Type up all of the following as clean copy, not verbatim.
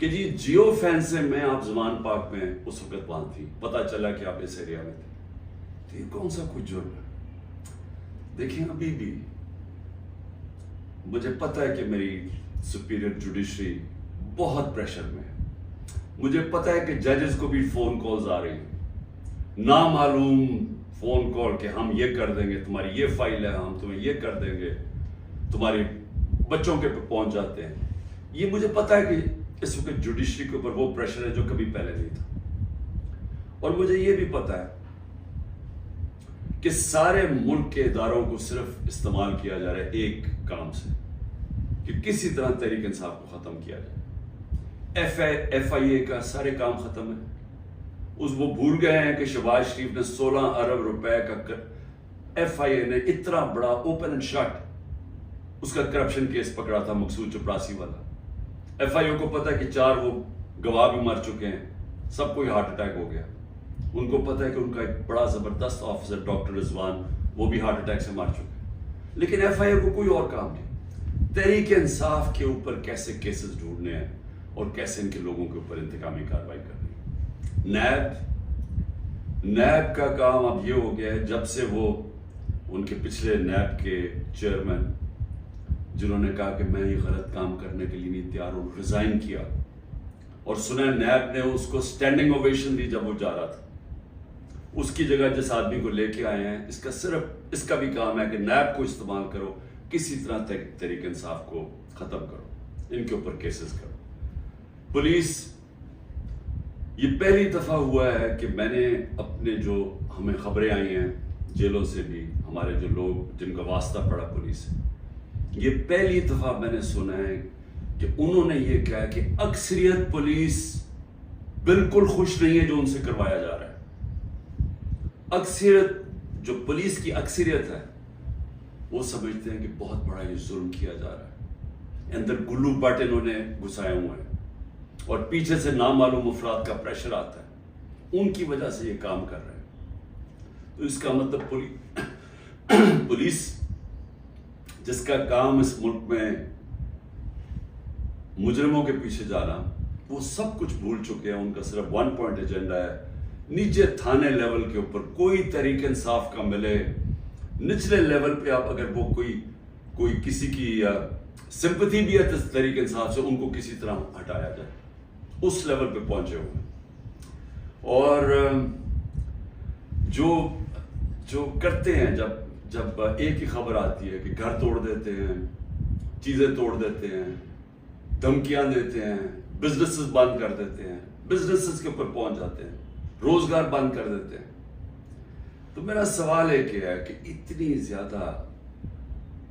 کہ جی جیو فین سے میں آپ زمان پاک میں اس وقت وہاں تھی، پتا چلا کہ آپ اس ایریا میں تھے، تو یہ کون سا کوئی جرم ہے؟ دیکھیں ابھی بھی مجھے پتا ہے کہ میری سپیریئر جوڈیشری بہت پریشر میں ہے، مجھے پتا ہے کہ ججز کو بھی فون کالز آ رہی ہیں، نامعلوم فون کال کہ ہم یہ کر دیں گے، تمہاری یہ فائل ہے، ہم تمہیں یہ کر دیں گے، تمہارے بچوں کے پہ پہنچ جاتے ہیں۔ یہ مجھے پتا ہے کہ اس وقت جوڈیشری کے اوپر وہ پریشر ہے جو کبھی پہلے نہیں تھا، اور مجھے یہ بھی پتا ہے کہ سارے ملک کے اداروں کو صرف استعمال کیا جا رہا ہے ایک کام سے، کہ کسی طرح تحریک انصاف کو ختم کیا جائے۔ ایف آئی اے کا سارے کام ختم ہے، وہ بھول گئے ہیں کہ شہباز شریف نے 16 ارب روپے کا ایف آئی اے نے اتنا بڑا اوپن اینڈ شٹ اس کا کرپشن کیس پکڑا تھا، مقصود چپراسی والا۔ ایف آئی اے کو پتا ہے کہ 4 وہ گواہ بھی مر چکے ہیں، سب کو ہارٹ اٹیک ہو گیا، ان کو پتا ہے کہ ان کا ایک بڑا زبردست آفیسر ڈاکٹر رضوان وہ بھی ہارٹ اٹیک سے مر چکے، لیکن ایف آئی اے کو کوئی اور کام نہیں، تحریک انصاف کے اوپر کیسے کیسز ڈھونڈنے ہیں اور کیسے ان کے لوگوں کے اوپر انتقامی کارروائی کرنی ہے۔ نیب کا کام اب یہ ہو گیا ہے، جب سے وہ ان کے پچھلے نیب کے چیئرمین جنہوں نے کہا کہ میں یہ غلط کام کرنے کے لیے نہیں تیار ہوں، ریزائن کیا، اور سنا نیب نے اس کو سٹینڈنگ اوویشن دی جب وہ جا رہا تھا، اس کی جگہ جس آدمی کو لے کے آئے ہیں، اس کا بھی کام ہے کہ نیب کو استعمال کرو، کسی طرح تحریک انصاف کو ختم کرو، ان کے اوپر کیسز کرو۔ پولیس، یہ پہلی دفعہ ہوا ہے کہ میں نے اپنے جو ہمیں خبریں آئی ہیں جیلوں سے بھی، ہمارے جو لوگ جن کا واسطہ پڑا پولیس سے، یہ پہلی دفعہ میں نے سنا ہے کہ انہوں نے یہ کہا کہ اکثریت پولیس بالکل خوش نہیں ہے جو ان سے کروایا جا رہا ہے۔ اکثریت، جو پولیس کی اکثریت ہے، وہ سمجھتے ہیں کہ بہت بڑا یہ ظلم کیا جا رہا ہے، اندر گلو بٹ انہوں نے گھسائے ہوئے ہیں، اور پیچھے سے نامعلوم افراد کا پریشر آتا ہے، ان کی وجہ سے یہ کام کر رہے ہیں۔ تو اس کا مطلب پولیس جس کا کام اس ملک میں مجرموں کے پیچھے جانا، وہ سب کچھ بھول چکے ہیں، ان کا صرف 1 پوائنٹ ایجنڈا ہے، نیچے تھانے لیول کے اوپر کوئی تحریک انصاف کا ملے، نچلے لیول پہ آپ اگر وہ کوئی کسی کی سمپتھی بھی ہے تحریک انصاف سے، ان کو کسی طرح ہٹایا جائے، اس لیول پہ پہنچے ہوئے۔ اور جو کرتے ہیں، جب ایک ہی خبر آتی ہے کہ گھر توڑ دیتے ہیں، چیزیں توڑ دیتے ہیں، دھمکیاں دیتے ہیں، بزنسز بند کر دیتے ہیں، بزنسز کے اوپر پہنچ جاتے ہیں، روزگار بند کر دیتے ہیں، تو میرا سوال ایک ہے کہ اتنی زیادہ،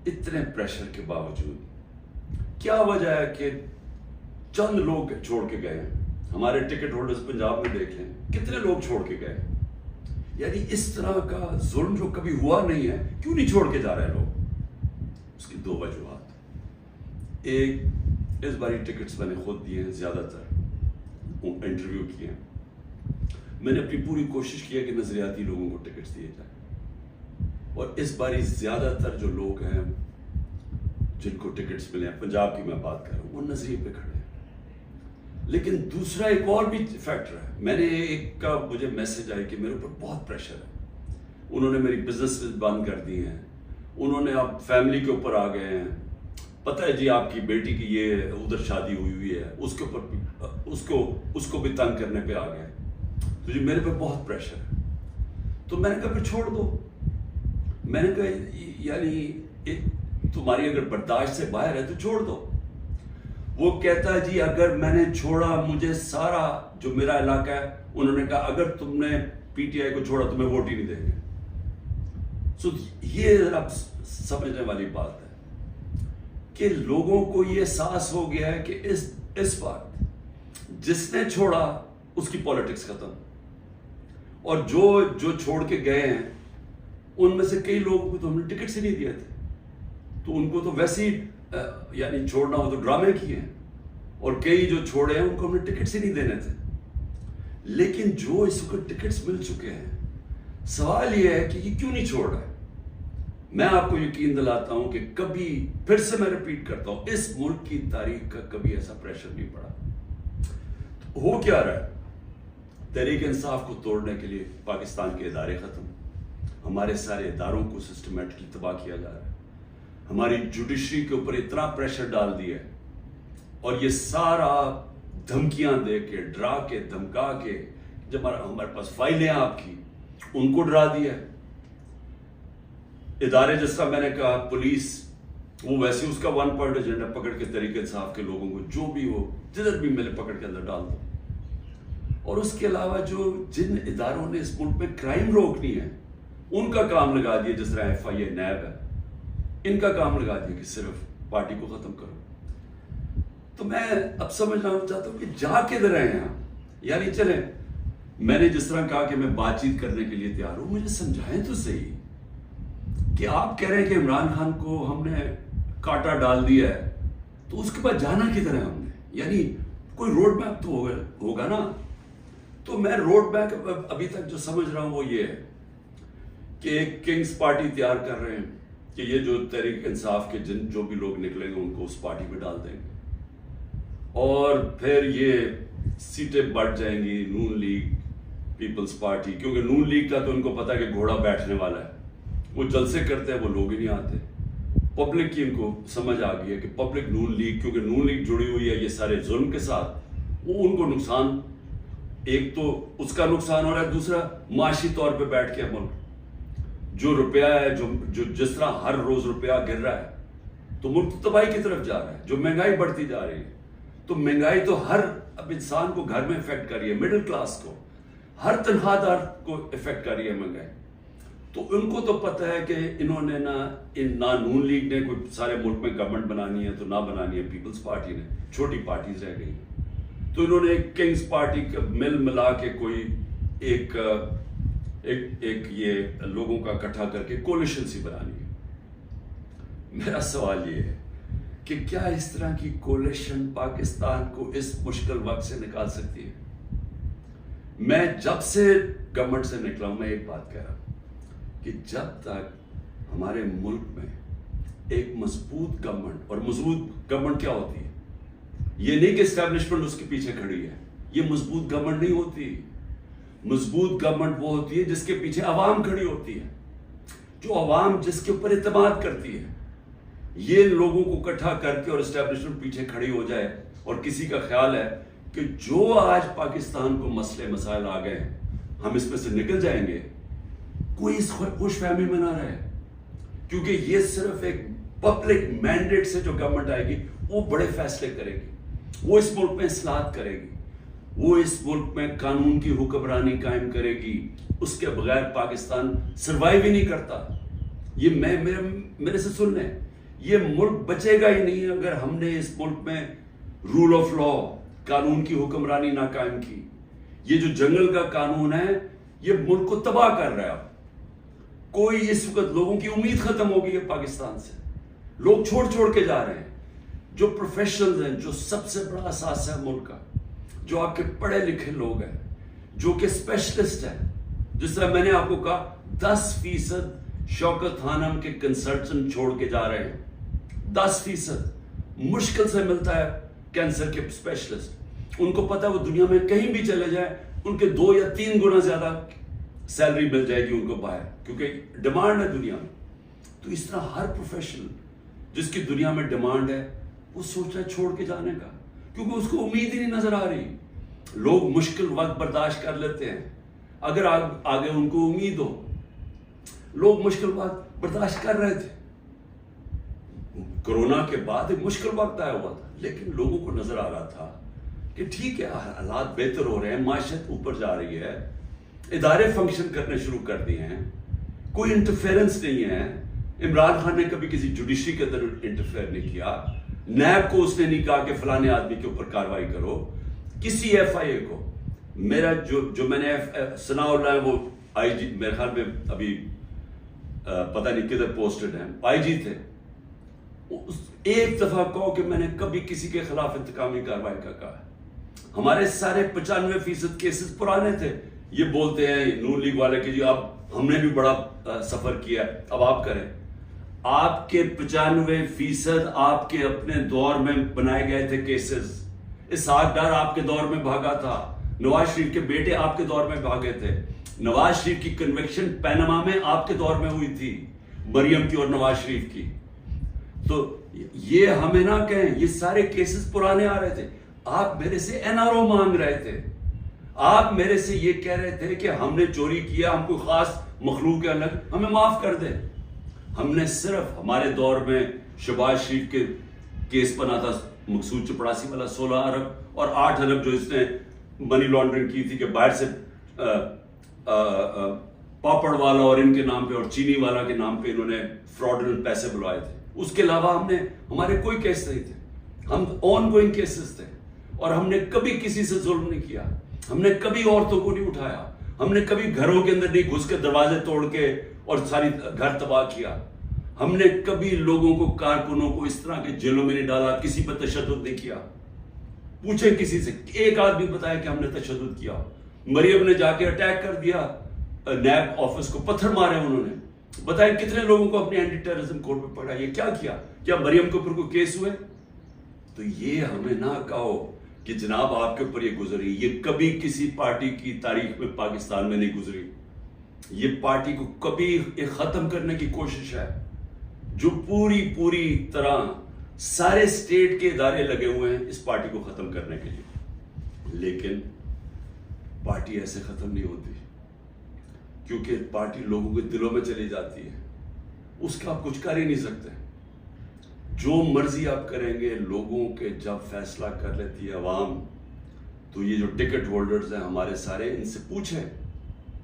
اتنے پریشر کے باوجود کیا وجہ ہے کہ چند لوگ چھوڑ کے گئے ہیں؟ ہمارے ٹکٹ ہولڈرز پنجاب میں دیکھ لیں، کتنے لوگ چھوڑ کے گئے؟ یعنی اس طرح کا ظلم جو کبھی ہوا نہیں ہے، کیوں نہیں چھوڑ کے جا رہے لوگ؟ اس کی 2 وجوہات۔ ایک، اس باری ٹکٹس میں نے خود دیے ہیں، زیادہ تر انٹرویو کیے ہیں، میں نے اپنی پوری کوشش کی ہے کہ نظریاتی لوگوں کو ٹکٹس دیے جائیں، اور اس باری زیادہ تر جو لوگ ہیں جن کو ٹکٹس ملے ہیں، پنجاب کی میں بات کر رہا ہوں، وہ نظریے پہ کھڑے ہیں۔ لیکن دوسرا ایک اور بھی فیکٹر ہے، میں نے ایک کا مجھے میسج آئی کہ میرے اوپر بہت پریشر ہے، انہوں نے میری بزنس بند کر دی ہیں، انہوں نے اب فیملی کے اوپر آ گئے ہیں، پتہ ہے جی آپ کی بیٹی کی یہ ادھر شادی ہوئی ہے، اس کے اوپر اس کو بھی تنگ کرنے پہ آ گئے، تو جی میرے پہ بہت پریشر ہے۔ تو میں نے کہا پھر چھوڑ دو، میں نے کہا یعنی تمہاری اگر برداشت سے باہر ہے تو چھوڑ دو۔ وہ کہتا ہے جی اگر میں نے چھوڑا، مجھے سارا جو میرا علاقہ ہے، انہوں نے کہا اگر تم نے پی ٹی آئی کو چھوڑا تمہیں ووٹ ہی نہیں دیں گے۔ سو یہ اب سمجھنے والی بات ہے کہ لوگوں کو یہ احساس ہو گیا ہے کہ اس وقت جس نے چھوڑا اس کی پالیٹکس ختم، اور جو چھوڑ کے گئے ہیں ان میں سے کئی لوگوں کو تو ہم نے ٹکٹ سے نہیں دیے تھے، تو ان کو تو ویسے ہی یعنی چھوڑنا ہو تو ڈرامے کیے ہیں، اور کئی جو چھوڑے ہیں ان کو ہم نے ٹکٹ سے نہیں دینے تھے۔ لیکن جو اس کو ٹکٹس مل چکے ہیں، سوال یہ ہے کہ یہ کیوں نہیں چھوڑ رہا ہے؟ میں آپ کو یقین دلاتا ہوں کہ کبھی، پھر سے میں ریپیٹ کرتا ہوں، اس ملک کی تاریخ کا کبھی ایسا پریشر نہیں پڑا ہو کیا رہا ہے؟ تحریک انصاف کو توڑنے کے لیے پاکستان کے ادارے ختم، ہمارے سارے اداروں کو سسٹمیٹکلی تباہ کیا جا رہا ہے، ہماری جوڈیشری کے اوپر اتنا پریشر ڈال دیا ہے، اور یہ سارا دھمکیاں دے کے، ڈرا کے، دھمکا کے، جب ہمارے پاس فائلیں آپ کی، ان کو ڈرا دیا ہے۔ ادارے جس طرح میں نے کہا پولیس، وہ ویسے اس کا 1 پوائنٹ ایجنڈا پکڑ کے تحریک انصاف کے لوگوں کو جو بھی ہو جدھر بھی ملے پکڑ کے اندر ڈال دو۔ اور اس کے علاوہ جن اداروں نے اس ملک میں کرائم روکنی ہے ان کا کام لگا دیا، جس طرح FIA، نیب ہے، ان کا کام لگا دیا کہ صرف پارٹی کو ختم کرو۔ تو میں اب سمجھنا چاہتا ہوں کہ جا کدھر رہے ہیں آپ؟ یعنی چلیں، میں نے جس طرح کہا کہ میں بات چیت کرنے کے لیے تیار ہوں، مجھے سمجھائیں تو صحیح کہ آپ کہہ رہے ہیں کہ عمران خان کو ہم نے کاٹا ڈال دیا ہے، تو اس کے بعد جانا کدھر ہے ہم نے؟ یعنی کوئی روڈ میپ تو ہوگا نا۔ تو میں روڈ میپ ابھی تک جو سمجھ رہا ہوں وہ یہ ہے کہ ایک کنگز پارٹی تیار کر رہے ہیں کہ یہ جو تحریک انصاف کے جو بھی لوگ نکلیں گے ان کو اس پارٹی میں ڈال دیں گے، اور پھر یہ سیٹیں بڑھ جائیں گی نون لیگ، پیپلز پارٹی، کیونکہ نون لیگ کا تو ان کو پتا کہ گھوڑا بیٹھنے والا ہے، وہ جلسے کرتے ہیں، وہ لوگ ہی نہیں آتے۔ پبلک کی ان کو سمجھ آ گئی ہے کہ پبلک نون لیگ، کیونکہ نون لیگ جڑی ہوئی ہے یہ سارے ظلم کے ساتھ، وہ ان کو نقصان، ایک تو اس کا نقصان ہو رہا ہے، دوسرا معاشی طور پہ بیٹھ کے ملک جو روپیہ ہے، جو جس طرح ہر روز روپیہ گر رہا ہے تو ملک تباہی کی طرف جا رہا ہے، جو مہنگائی بڑھتی جا رہی ہے، تو مہنگائی تو ہر اب انسان کو گھر میں افیکٹ کر رہی ہے، مڈل کلاس کو، ہر تنخواہ دار کو افیکٹ کر رہی ہے مہنگائی۔ تو ان کو تو پتہ ہے کہ انہوں نے نہ نون لیگ نے کوئی سارے ملک میں گورنمنٹ بنانی ہے تو نہ بنانی ہے پیپلز پارٹی نے، چھوٹی پارٹیز رہ گئی، تو انہوں نے ایک کنگز پارٹی کا ملا کے کوئی ایک یہ لوگوں کا اکٹھا کر کے کولیشن سی بنانی ہے۔ میرا سوال یہ ہے کہ کیا اس طرح کی کولیشن پاکستان کو اس مشکل وقت سے نکال سکتی ہے؟ میں جب سے گورنمنٹ سے نکلا ہوں، میں ایک بات کہہ رہا ہوں کہ جب تک ہمارے ملک میں ایک مضبوط گورنمنٹ، اور مضبوط گورنمنٹ کیا ہوتی ہے؟ یہ نہیں کہ اسٹیبلشمنٹ اس کے پیچھے کھڑی ہے، یہ مضبوط گورنمنٹ نہیں ہوتی۔ مضبوط گورنمنٹ وہ ہوتی ہے جس کے پیچھے عوام کھڑی ہوتی ہے، جو عوام جس کے اوپر اعتماد کرتی ہے۔ یہ لوگوں کو اکٹھا کر کے اور اسٹیبلشمنٹ پیچھے کھڑی ہو جائے، اور کسی کا خیال ہے کہ جو آج پاکستان کو مسئلے مسائل آ گئے ہیں ہم اس میں سے نکل جائیں گے، کوئی اس خوش فہمی میں نہ رہے، کیونکہ یہ صرف ایک پبلک مینڈیٹ سے جو گورنمنٹ آئے گی وہ بڑے فیصلے کرے گی، وہ اس ملک میں اصلاحات کرے گی، وہ اس ملک میں قانون کی حکمرانی قائم کرے گی، اس کے بغیر پاکستان سروائیو ہی نہیں کرتا۔ یہ میرے سے سن لیں، یہ ملک بچے گا ہی نہیں اگر ہم نے اس ملک میں رول آف لا، قانون کی حکمرانی نہ قائم کی۔ یہ جو جنگل کا قانون ہے یہ ملک کو تباہ کر رہا ہے۔ کوئی اس وقت لوگوں کی امید ختم ہو گئی ہے پاکستان سے، لوگ چھوڑ کے جا رہے ہیں۔ جو پروفیشنلز ہیں، جو سب سے بڑا اثاثہ ہے ملک کا، جو آپ کے پڑھے لکھے لوگ ہیں، جو کہ اسپیشلسٹ ہیں، جس طرح میں نے آپ کو کہا 10% شوکت خانم کے کنسلٹنٹ چھوڑ کے جا رہے ہیں، 10% مشکل سے ملتا ہے کینسر کے اسپیشلسٹ۔ ان کو پتا ہے وہ دنیا میں کہیں بھی چلے جائیں ان کے 2 یا 3 گنا زیادہ سیلری مل جائے گی ان کو باہر، کیونکہ ڈیمانڈ ہے دنیا میں۔ تو اس طرح ہر پروفیشنل جس کی دنیا میں ڈیمانڈ ہے وہ سوچ رہا ہے چھوڑ کے جانے کا، کیونکہ اس کو امید ہی نہیں نظر آ رہی۔ لوگ مشکل وقت برداشت کر لیتے ہیں اگر آگے ان کو امید ہو۔ لوگ مشکل وقت برداشت کر رہے تھے، کرونا کے بعد ایک مشکل وقت آیا ہوا تھا، لیکن لوگوں کو نظر آ رہا تھا کہ ٹھیک ہے حالات بہتر ہو رہے ہیں، معیشت اوپر جا رہی ہے، ادارے فنکشن کرنے شروع کر دیے ہیں، کوئی انٹرفیئرنس نہیں ہے۔ عمران خان نے کبھی کسی جوڈیشری کے اندر انٹرفیئر نہیں کیا، نیب کو اس نے نہیں کہا کہ فلانے آدمی کے اوپر کاروائی کرو، کسی FIA کو۔ میرا جو میں نے ثناء اللہ ہے وہ IG میرے خیال میں ابھی پتہ نہیں کدھر پوسٹڈ ہیں، IG تھے، ایک دفعہ کہو کہ میں نے کبھی کسی کے خلاف انتقامی کاروائی کا کہا ہے۔ ہمارے سارے 95% کیسز پرانے تھے۔ یہ بولتے ہیں نون لیگ والے کہ جی اب ہم نے بھی بڑا سفر کیا ہے، اب آپ کریں۔ آپ کے 95% آپ کے اپنے دور میں بنائے گئے تھے کیسز، اسحاق ڈار آپ کے دور میں بھاگا تھا، نواز شریف کے بیٹے آپ کے دور میں بھاگے تھے، نواز شریف کی کنوکشن پینما میں آپ کے دور میں ہوئی تھی، مریم کی اور نواز شریف کی. تو یہ ہمیں نہ کہیں، یہ سارے کیسز پرانے آ رہے تھے. آپ میرے سے NRO مانگ رہے تھے، آپ میرے سے یہ کہہ رہے تھے کہ ہم نے چوری کیا، ہم کوئی خاص مخلوق ہے الگ، ہمیں معاف کر دیں. ہم نے صرف ہمارے دور میں شہباز شریف کے کیس بنا تھا، مقصود چپڑاسی والا 16 ارب اور 8 ارب جو اس نے منی لانڈرنگ کی تھی کہ باہر سے پاپڑ والا اور ان کے نام پہ اور چینی والا کے نام پہ انہوں نے فراڈنٹ پیسے بلوائے تھے. اس کے علاوہ ہمارے کوئی کیس نہیں تھے، ہم آن گوئنگ کیسز تھے. اور ہم نے کبھی کسی سے ظلم نہیں کیا، ہم نے کبھی عورتوں کو نہیں اٹھایا، ہم نے کبھی گھروں کے اندر نہیں گھس کے دروازے توڑ کے اور ساری گھر تباہ کیا. ہم نے کبھی لوگوں کو، کارکنوں کو اس طرح کے جیلوں میں نہیں ڈالا، کسی پر تشدد نہیں کیا. پوچھیں کسی سے، ایک آدمی بتایا کہ ہم نے تشدد کیا. مریم نے جا کے اٹیک کر دیا نیب آفس کو، پتھر مارے انہوں نے. بتائیں کتنے لوگوں کو اپنے اینٹی ٹیررزم کورٹ پہ پکڑا. یہ کیا مریم کے اوپر کوئی کیس ہوئے؟ تو یہ ہمیں نہ کہو کہ جناب آپ کے اوپر یہ گزری. یہ کبھی کسی پارٹی کی تاریخ میں پاکستان میں نہیں گزری. یہ پارٹی کو کبھی ختم کرنے کی کوشش ہے، جو پوری طرح سارے اسٹیٹ کے ادارے لگے ہوئے ہیں اس پارٹی کو ختم کرنے کے لیے. لیکن پارٹی ایسے ختم نہیں ہوتی، کیونکہ پارٹی لوگوں کے دلوں میں چلی جاتی ہے، اس کا آپ کچھ کر ہی نہیں سکتے. جو مرضی آپ کریں گے، لوگوں کے جب فیصلہ کر لیتی ہے عوام، تو یہ جو ٹکٹ ہولڈرز ہیں ہمارے سارے، ان سے پوچھیں،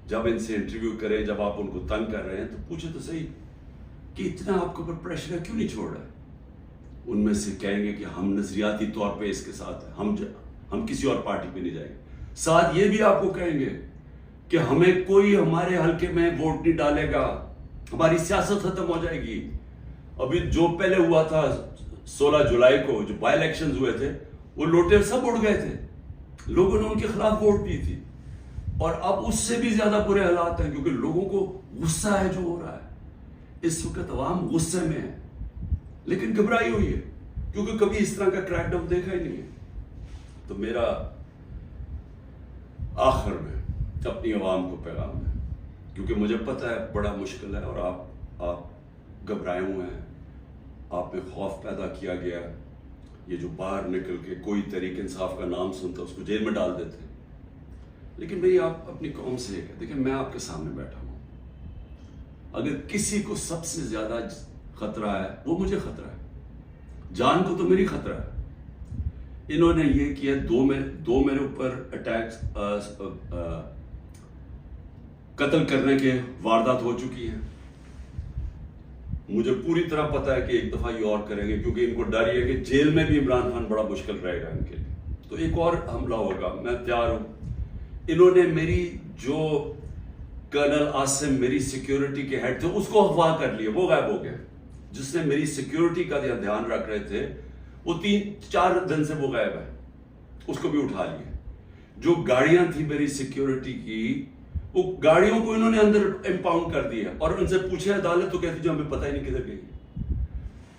جب ان سے انٹرویو کریں، جب آپ ان کو تنگ کر رہے ہیں تو پوچھیں تو صحیح کہ اتنا آپ کے اوپر پریشر ہے، کیوں نہیں چھوڑ رہے. ان میں سے کہیں گے کہ ہم نظریاتی طور پہ اس کے ساتھ ہیں، ہم کسی اور پارٹی پہ نہیں جائیں گے. ساتھ یہ بھی آپ کو کہیں گے کہ ہمیں کوئی ہمارے حلقے میں ووٹ نہیں ڈالے گا، ہماری سیاست ختم ہو جائے گی. ابھی جو پہلے ہوا تھا 16 جولائی کو جو بائی الیکشنز ہوئے تھے، وہ لوٹے سب اڑ گئے تھے، لوگوں نے ان کے خلاف ووٹ دی تھی. اور اب اس سے بھی زیادہ برے حالات ہیں، کیونکہ لوگوں کو غصہ ہے جو ہو رہا ہے. اس وقت عوام غصے میں ہے، لیکن گھبرائی ہوئی ہے، کیونکہ کبھی اس طرح کا کریک ڈاؤن دیکھا ہی نہیں ہے. تو میرا آخر میں اپنی عوام کو پیغام ہے، کیونکہ مجھے پتہ ہے بڑا مشکل ہے اور آپ گھبرائے ہوئے ہیں، آپ میں خوف پیدا کیا گیا. یہ جو باہر نکل کے کوئی تحریک انصاف کا نام سنتا اس کو جیل میں ڈال دیتے. لیکن بھئی آپ اپنی قوم سے دیکھیں، میں آپ کے سامنے بیٹھا ہوں، اگر کسی کو سب سے زیادہ خطرہ ہے وہ مجھے خطرہ ہے، جان کو تو میری خطرہ ہے. انہوں نے یہ کیا، دو میرے اوپر اٹیک، قتل کرنے کے واردات ہو چکی ہیں. مجھے پوری طرح پتا ہے کہ ایک دفعہ یہ اور کریں گے، کیونکہ ان کو ڈر یہ ہے کہ جیل میں بھی عمران خان بڑا مشکل رہے گا ان کے لیے. تو ایک اور حملہ ہوگا، میں تیار ہوں. انہوں نے میری جو کرنل عاصم میری سیکیورٹی کے ہیڈ تھے اس کو اغوا کر لیا، وہ غائب ہو گئے. جس نے میری سیکیورٹی کا دھیان رکھ رہے تھے وہ 3-4 دن سے وہ غائب ہے، اس کو بھی اٹھا لیا. جو گاڑیاں تھی میری سیکیورٹی کی، وہ گاڑیوں کو انہوں نے اندر امپاؤنڈ کر دیا، اور ان سے پوچھے عدالت تو کہتی جو ہمیں پتہ ہی نہیں کدھر گئی.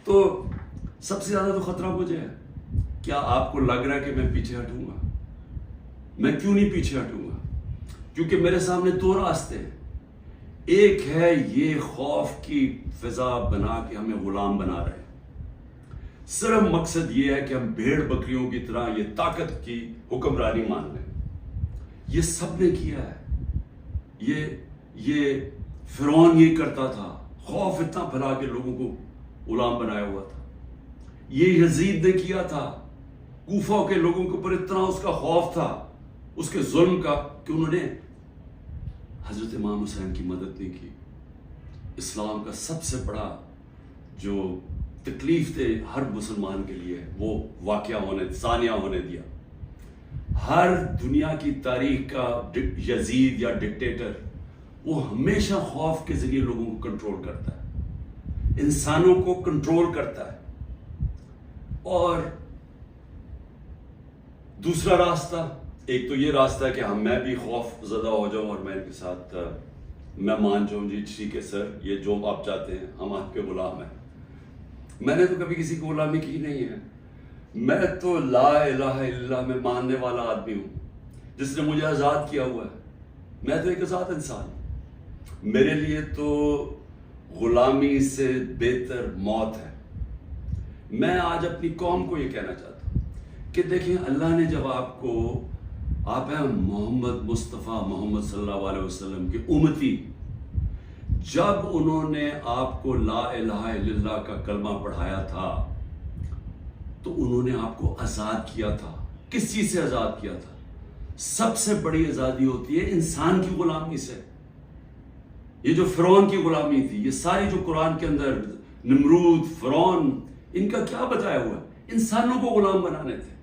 تو سب سے زیادہ تو خطرہ مجھے ہے. کیا آپ کو لگ رہا ہے کہ میں پیچھے ہٹوں گا؟ میں کیوں نہیں پیچھے ہٹوں گا؟ کیونکہ میرے سامنے 2 راستے ہیں. ایک ہے یہ خوف کی فضا بنا کے ہمیں غلام بنا رہے ہیں، صرف مقصد یہ ہے کہ ہم بھیڑ بکریوں کی طرح یہ طاقت کی حکمرانی مان لیں. یہ سب نے کیا ہے، یہ فرعون یہ کرتا تھا، خوف اتنا پھیلا کے لوگوں کو غلام بنایا ہوا تھا. یہ یزید نے کیا تھا، کوفہ کے لوگوں کے اوپر اتنا اس کا خوف تھا اس کے ظلم کا کہ انہوں نے حضرت امام حسین کی مدد نہیں کی. اسلام کا سب سے بڑا جو تکلیف تھے ہر مسلمان کے لیے وہ واقعہ ثانیہ ہونے دیا. ہر دنیا کی تاریخ کا یزید یا ڈکٹیٹر وہ ہمیشہ خوف کے ذریعے لوگوں کو کنٹرول کرتا ہے، انسانوں کو کنٹرول کرتا ہے. اور دوسرا راستہ، ایک تو یہ راستہ ہے کہ میں بھی خوف زدہ ہو جاؤں اور میں ان کے ساتھ میں مان جاؤں، جی ٹھیک ہے سر، یہ جو آپ چاہتے ہیں، ہم آپ کے غلام ہیں. میں نے تو کبھی کسی کو غلامی کی نہیں ہے. میں تو لا الہ الا اللہ میں ماننے والا آدمی ہوں جس نے مجھے آزاد کیا ہوا ہے. میں تو ایک آزاد انسان ہوں. میرے لیے تو غلامی سے بہتر موت ہے. میں آج اپنی قوم کو یہ کہنا چاہتا ہوں کہ دیکھیں اللہ نے جب آپ ہیں محمد مصطفیٰ محمد صلی اللہ علیہ وسلم کے امتی، جب انہوں نے آپ کو لا الہ الا اللہ کا کلمہ پڑھایا تھا تو انہوں نے آپ کو آزاد کیا تھا. کس چیز سے آزاد کیا تھا؟ سب سے بڑی آزادی ہوتی ہے انسان کی غلامی سے. یہ جو فرعون کی غلامی تھی، یہ ساری جو قرآن کے اندر نمرود، فرعون، ان کا کیا بتایا ہوا ہے؟ انسانوں کو غلام بنانے تھے.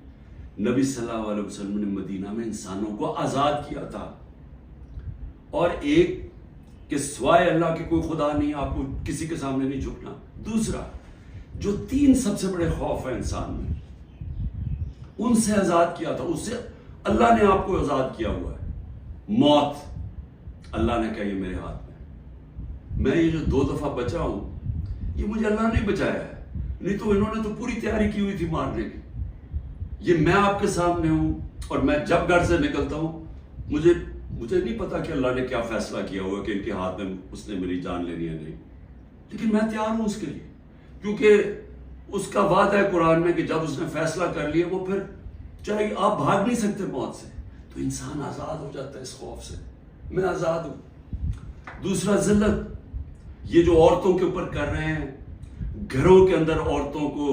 نبی صلی اللہ علیہ وسلم نے مدینہ میں انسانوں کو آزاد کیا تھا. اور ایک کہ سوائے اللہ کے کوئی خدا نہیں، آپ کو کسی کے سامنے نہیں جھکنا. دوسرا، جو 3 سب سے بڑے خوف ہیں انسان میں، ان سے آزاد کیا تھا. اس سے اللہ نے آپ کو آزاد کیا ہوا ہے. موت، اللہ نے کہا یہ میرے ہاتھ میں یہ جو 2 دفعہ بچا ہوں، یہ مجھے اللہ نے بچایا ہے. نہیں تو انہوں نے تو پوری تیاری کی ہوئی تھی مارنے کی. یہ میں آپ کے سامنے ہوں، اور میں جب گھر سے نکلتا ہوں مجھے نہیں پتا کہ اللہ نے کیا فیصلہ کیا ہوا کہ ان کے ہاتھ میں اس نے میری جان لینی ہے نہیں، لیکن میں تیار ہوں اس کے لیے، کیونکہ اس کا وعدہ ہے قرآن میں کہ جب اس نے فیصلہ کر لیا وہ پھر چاہے آپ بھاگ نہیں سکتے موت سے. تو انسان آزاد ہو جاتا ہے اس خوف سے. میں آزاد ہوں. دوسرا، ذلت. یہ جو عورتوں کے اوپر کر رہے ہیں، گھروں کے اندر عورتوں کو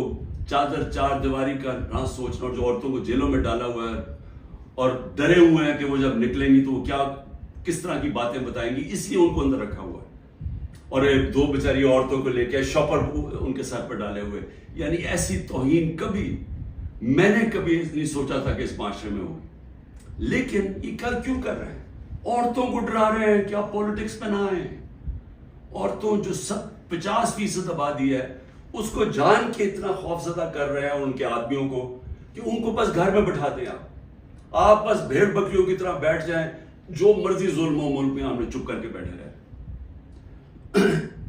چادر 4 دیواری کا نہ سوچنا، اور جو عورتوں کو جیلوں میں ڈالا ہوا ہے اور ڈرے ہوئے ہیں کہ وہ جب نکلیں گی تو وہ کس طرح کی باتیں بتائیں گی، اس لیے ان کو اندر رکھا ہوا ہے. اور 2 بیچاری عورتوں کو لے کے شاپر ان کے سر پر ڈالے ہوئے. یعنی ایسی توہین میں نے کبھی نہیں سوچا تھا کہ اس معاشرے میں ہوگی. لیکن یہ کیوں کر رہے ہیں؟ عورتوں کو ڈرا رہے ہیں کہ آپ پولیٹکس میں نہ آئیں. عورتوں جو 50% آبادی ہے، اس کو جان کے اتنا خوف زدہ کر رہے ہیں ان کے آدمیوں کو کہ ان کو بس گھر میں بٹھا دیں. آپ بس بھیڑ بکریوں کی طرح بیٹھ جائیں، جو مرضی ظلم و ملک میں ہم نے چپ کر کے بیٹھے رہے.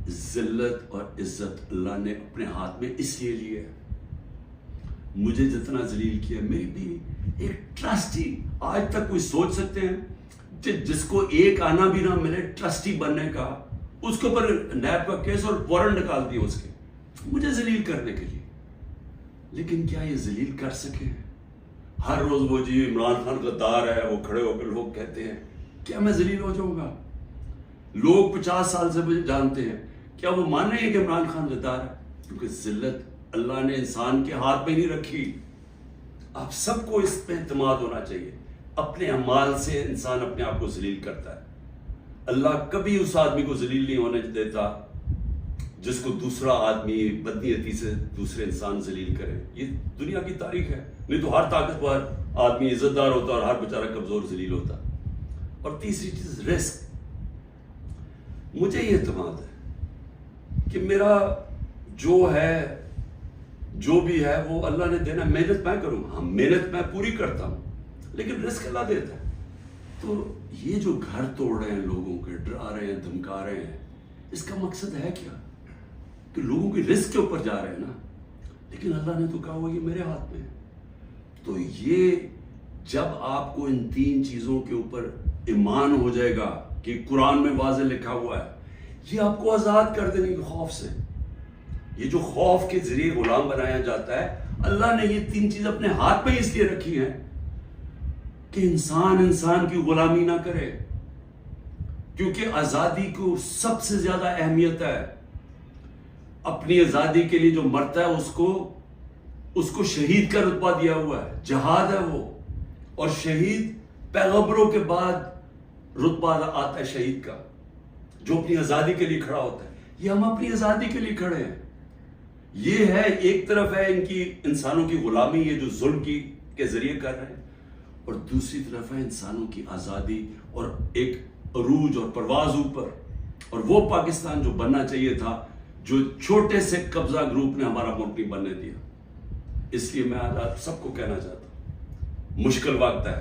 ذلت اور عزت اللہ نے اپنے ہاتھ میں اس لیے لی ہے. مجھے جتنا ذلیل کیا، میری بھی ایک ٹرسٹی، آج تک کوئی سوچ سکتے ہیں جس کو ایک آنا بھی نہ ملے ٹرسٹی بننے کا، اس کے اوپر نیب کا کیس اور وارنٹ نکال دیا اس کے، مجھے ذلیل کرنے کے لیے. لیکن کیا یہ ذلیل کر سکے؟ ہر روز وہ جی عمران خان غدار ہے، وہ کھڑے ہو کر لوگ کہتے ہیں، کیا میں ذلیل ہو جاؤں گا؟ لوگ 50 سال سے مجھے جانتے ہیں، کیا وہ مان رہے ہیں کہ عمران خان غدار ہے؟ کیونکہ ذلت اللہ نے انسان کے ہاتھ میں نہیں رکھی. آپ سب کو اس پہ اعتماد ہونا چاہیے. اپنے اعمال سے انسان اپنے آپ کو ذلیل کرتا ہے. اللہ کبھی اس آدمی کو ذلیل نہیں ہونے دیتا جس کو دوسرا آدمی بدنیتی سے دوسرے انسان ذلیل کرے. یہ دنیا کی تاریخ ہے. نہیں تو ہر طاقتور آدمی عزت دار ہوتا اور ہر بیچارہ کمزور ذلیل ہوتا. اور تیسری چیز، رزق. مجھے یہ اعتماد ہے کہ میرا جو بھی ہے وہ اللہ نے دینا. محنت میں کروں، ہاں محنت میں پوری کرتا ہوں، لیکن رزق اللہ دیتا ہے. تو یہ جو گھر توڑ رہے ہیں لوگوں کے، ڈرا رہے ہیں، دھمکا رہے ہیں، اس کا مقصد ہے کیا؟ کہ لوگوں کی رزق کے اوپر جا رہے ہیں نا. لیکن اللہ نے تو کہا ہوا یہ میرے ہاتھ میں ہے. تو یہ جب آپ کو ان 3 چیزوں کے اوپر ایمان ہو جائے گا کہ قرآن میں واضح لکھا ہوا ہے، یہ آپ کو آزاد کر دینے کے خوف سے. یہ جو خوف کے ذریعے غلام بنایا جاتا ہے، اللہ نے یہ 3 چیز اپنے ہاتھ میں اس لیے رکھی ہیں کہ انسان کی غلامی نہ کرے. کیونکہ آزادی کو سب سے زیادہ اہمیت ہے. اپنی آزادی کے لیے جو مرتا ہے اس کو شہید کا رتبہ دیا ہوا ہے. جہاد ہے وہ. اور شہید پیغمبروں کے بعد رتبہ آتا ہے شہید کا، جو اپنی آزادی کے لیے کھڑا ہوتا ہے. یہ ہم اپنی آزادی کے لیے کھڑے ہیں. یہ ہے ایک طرف ہے ان کی انسانوں کی غلامی، یہ جو ظلم کے ذریعے کر رہے ہیں، اور دوسری طرف ہے انسانوں کی آزادی اور ایک عروج اور پرواز اوپر. اور وہ پاکستان جو بننا چاہیے تھا، جو چھوٹے سے قبضہ گروپ نے ہمارا ملک نہیں بننے دیا. اس لیے میں آج آپ سب کو کہنا چاہتا ہوں، مشکل وقت ہے،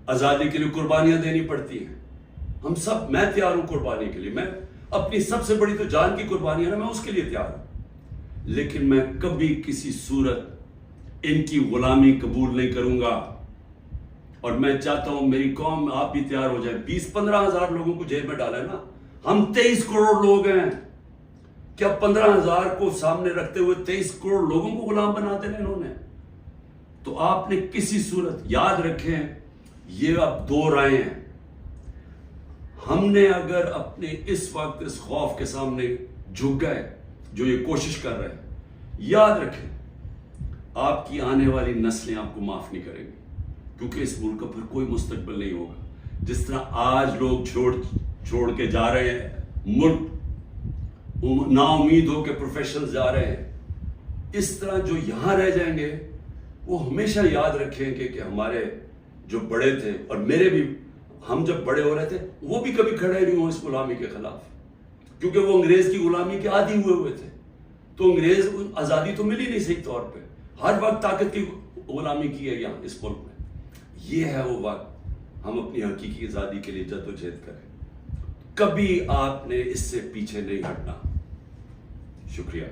آزادی کے لیے قربانیاں دینی پڑتی ہیں. ہم سب، میں تیار ہوں قربانی کے لیے. میں اپنی سب سے بڑی تو جان کی قربانی ہے نا، میں اس کے لیے تیار ہوں. لیکن میں کبھی کسی صورت ان کی غلامی قبول نہیں کروں گا. اور میں چاہتا ہوں میری قوم آپ بھی تیار ہو جائے. 20-15 ہزار لوگوں کو جیل میں ڈالا ہے نا. ہم 23 کروڑ لوگ ہیں. کیا 15,000 کو سامنے رکھتے ہوئے 23 کروڑ لوگوں کو غلام بنا دینا انہوں نے؟ تو آپ نے کسی صورت یاد رکھیں یہ اب 2 رائے ہیں. ہم نے اگر اپنے اس وقت اس خوف کے سامنے جھک گئے جو یہ کوشش کر رہے ہیں، یاد رکھیں آپ کی آنے والی نسلیں آپ کو معاف نہیں کریں گی، کیونکہ اس ملک کا پھر کوئی مستقبل نہیں ہوگا. جس طرح آج لوگ چھوڑ کے جا رہے ہیں ملک، نا امید ہو کے پروفیشنل جا رہے ہیں، اس طرح جو یہاں رہ جائیں گے وہ ہمیشہ یاد رکھیں کہ ہمارے جو بڑے تھے، اور میرے بھی، ہم جب بڑے ہو رہے تھے وہ بھی کبھی کھڑے نہیں ہوں اس غلامی کے خلاف، کیونکہ وہ انگریز کی غلامی کے عادی ہوئے تھے. تو انگریز آزادی تو ملی نہیں صحیح طور پہ، ہر وقت طاقت کی غلامی کی ہے یہاں اس ملک میں. یہ ہے وہ وقت ہم اپنی حقیقی آزادی کے لیے جدوجہد کریں. کبھی آپ نے اس سے پیچھے نہیں ہٹنا. شکریہ.